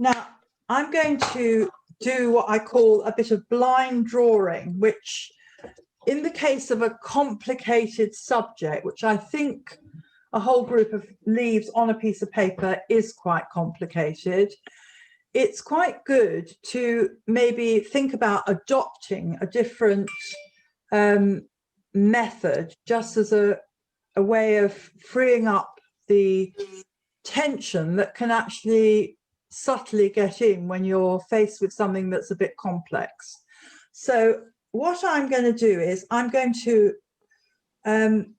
Now, I'm going to do what I call a bit of blind drawing, which in the case of a complicated subject, which I think a whole group of leaves on a piece of paper is quite complicated, it's quite good to maybe think about adopting a different method, just as a way of freeing up the tension that can actually subtly get in when you're faced with something that's a bit complex. So what I'm going to do is I'm going to I'm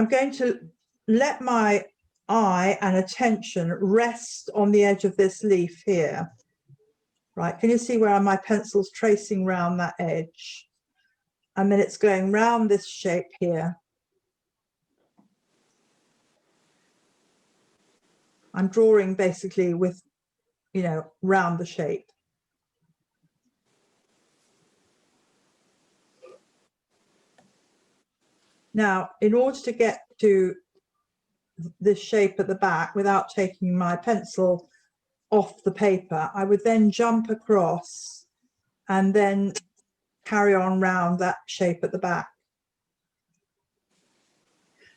going to let my eye and attention rest on the edge of this leaf here. Right, can you see where my pencil's tracing round that edge? And then it's going round this shape here. I'm drawing basically with, you know, round the shape. Now, in order to get to this shape at the back without taking my pencil off the paper, I would then jump across and then carry on round that shape at the back.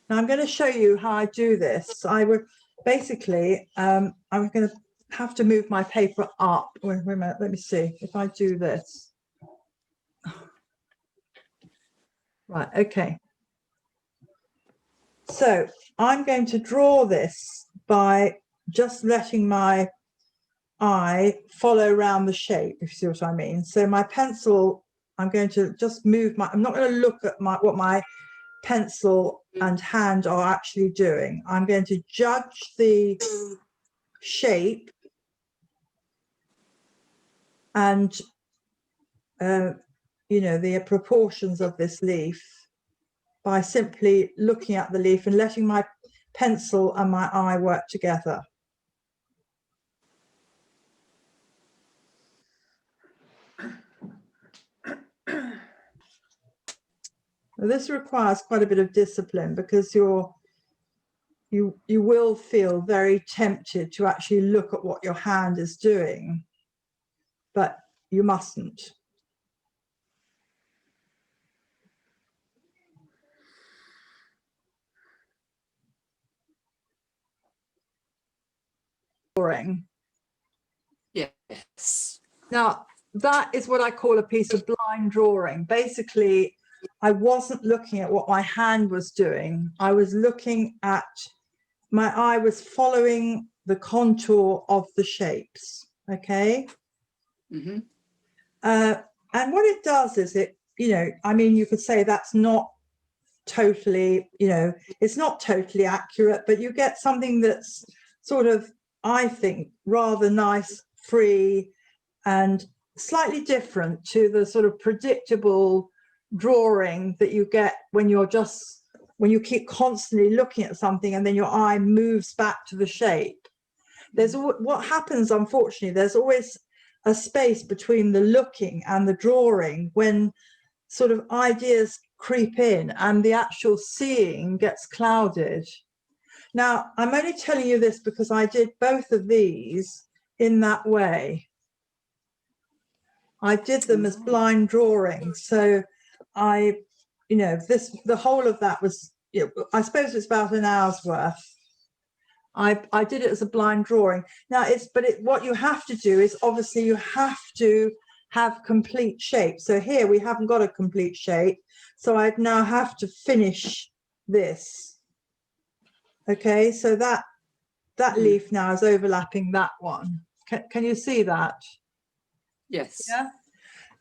Now I'm going to show you how I do this. I would basically, I'm going to have to move my paper up. Wait a minute, let me see if I do this. Right, okay. So I'm going to draw this by just letting my eye follow around the shape, if you see what I mean. So my pencil, I'm going to just move I'm not going to look at what my pencil and hand are actually doing. I'm going to judge the shape and you know, the proportions of this leaf by simply looking at the leaf and letting my pencil and my eye work together. This requires quite a bit of discipline because you will feel very tempted to actually look at what your hand is doing, but you mustn't. Drawing. Yes. Now, that is what I call a piece of blind drawing. Basically, I wasn't looking at what my hand was doing. I was looking at, my eye was following the contour of the shapes, okay? Mm-hmm. And what it does is it, you know, I mean, you could say that's not totally, you know, it's not totally accurate, but you get something that's sort of, I think, rather nice, free, and slightly different to the sort of predictable drawing that you get when you're just, when you keep constantly looking at something and then your eye moves back to the shape. There's what happens, unfortunately, there's always a space between the looking and the drawing when sort of ideas creep in and the actual seeing gets clouded. Now, I'm only telling you this because I did both of these in that way. I did them as blind drawings. So I, you know, the whole of that was, you know, I suppose it's about an hour's worth. I did it as a blind drawing. Now what you have to do is obviously you have to have complete shape. So here we haven't got a complete shape. So I'd now have to finish this. Okay, so that leaf now is overlapping that one. Can you see that? Yes. Yeah.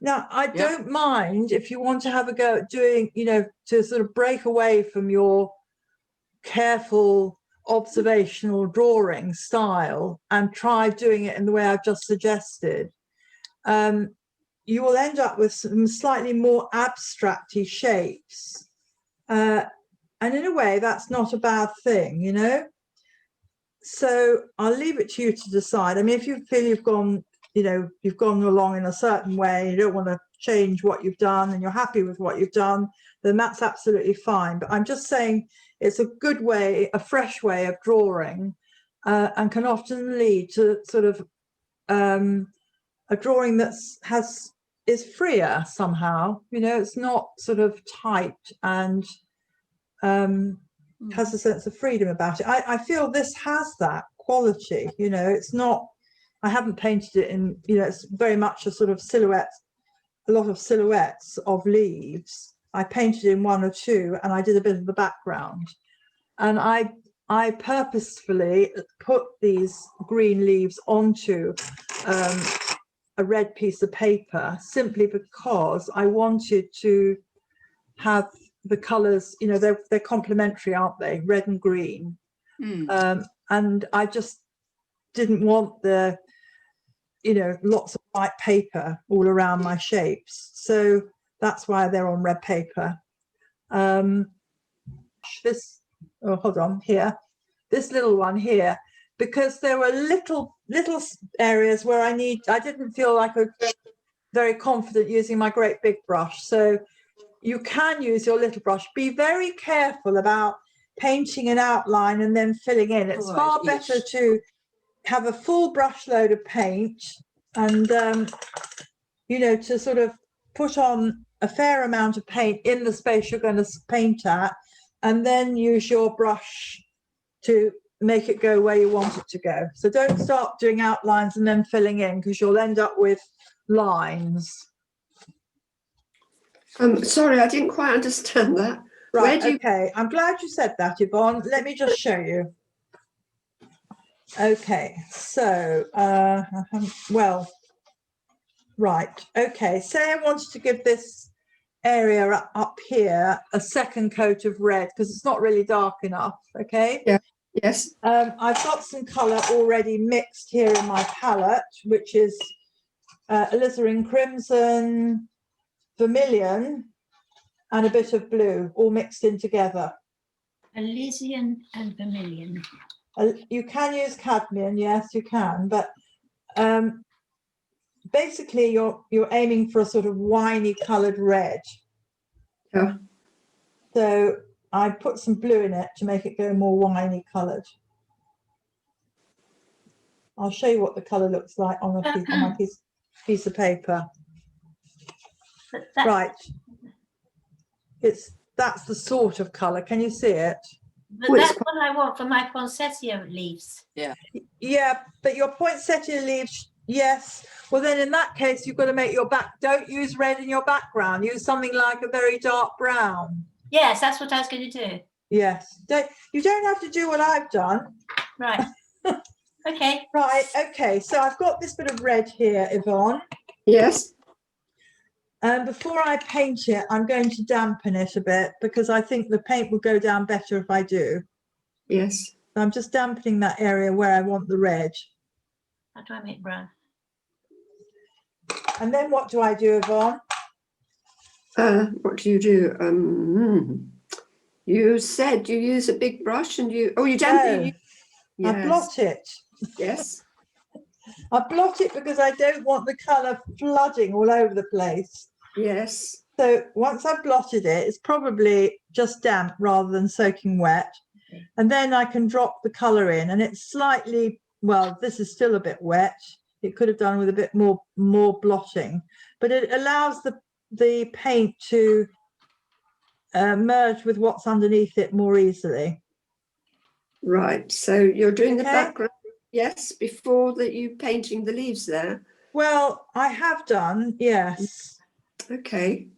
Now, I don't mind if you want to have a go at doing, you know, to sort of break away from your careful observational drawing style and try doing it in the way I've just suggested. You will end up with some slightly more abstract-y shapes. And in a way, that's not a bad thing, you know? So I'll leave it to you to decide. I mean, if you feel you've gone, you know, you've gone along in a certain way, you don't want to change what you've done and you're happy with what you've done, then that's absolutely fine. But I'm just saying it's a good way, a fresh way of drawing and can often lead to sort of a drawing is freer somehow. You know, it's not sort of tight and has a sense of freedom about it. I feel this has that quality. You know, it's not. I haven't painted it in. You know, it's very much a sort of silhouette. A lot of silhouettes of leaves. I painted in one or two, and I did a bit of the background. And I purposefully put these green leaves onto a red piece of paper simply because I wanted to have the colours. You know, they're complementary, aren't they? Red and green. And I just didn't want the, you know, lots of white paper all around my shapes. So that's why they're on red paper. This, oh, hold on, here, this little one here, because there were little areas where I didn't feel like I was very confident using my great big brush. So you can use your little brush. Be very careful about painting an outline and then filling in. It's far better to have a full brush load of paint and you know, to sort of put on a fair amount of paint in the space you're going to paint at, and then use your brush to make it go where you want it to go. So don't start doing outlines and then filling in, because you'll end up with lines. Sorry, I didn't quite understand that. Right, okay, I'm glad you said that, Yvonne. Let me just show you. Okay, so, well, right, okay, say I wanted to give this area up here a second coat of red, because it's not really dark enough, okay? Yeah, yes. I've got some colour already mixed here in my palette, which is alizarin crimson, vermilion, and a bit of blue, all mixed in together. Alizarin and vermilion. You can use cadmium, yes, you can, but basically you're aiming for a sort of winey coloured red. Yeah. So I put some blue in it to make it go more winey coloured. I'll show you what the colour looks like on my piece of paper. Right. That's the sort of colour. Can you see it? But that's what I want for my poinsettia leaves. Yeah. Yeah, but your poinsettia leaves, yes. Well, then in that case, you've got to make your don't use red in your background. Use something like a very dark brown. Yes, that's what I was going to do. Yes. You don't have to do what I've done. Right. Okay. Right, okay. So I've got this bit of red here, Yvonne. Yes. And before I paint it, I'm going to dampen it a bit, because I think the paint will go down better if I do. Yes. So I'm just dampening that area where I want the red. How do I make brown? And then what do I do, Yvonne? What do you do? You said you use a big brush and you dampen. No, I blot it. Yes. I blot it because I don't want the colour flooding all over the place. Yes. So once I've blotted it, it's probably just damp rather than soaking wet. Okay. And then I can drop the colour in, and it's slightly, well, this is still a bit wet. It could have done with a bit more blotting, but it allows the paint to merge with what's underneath it more easily. Right. So you're doing the Okay. background. Yes, before that you painting the leaves there. Well, I have done, yes. Okay.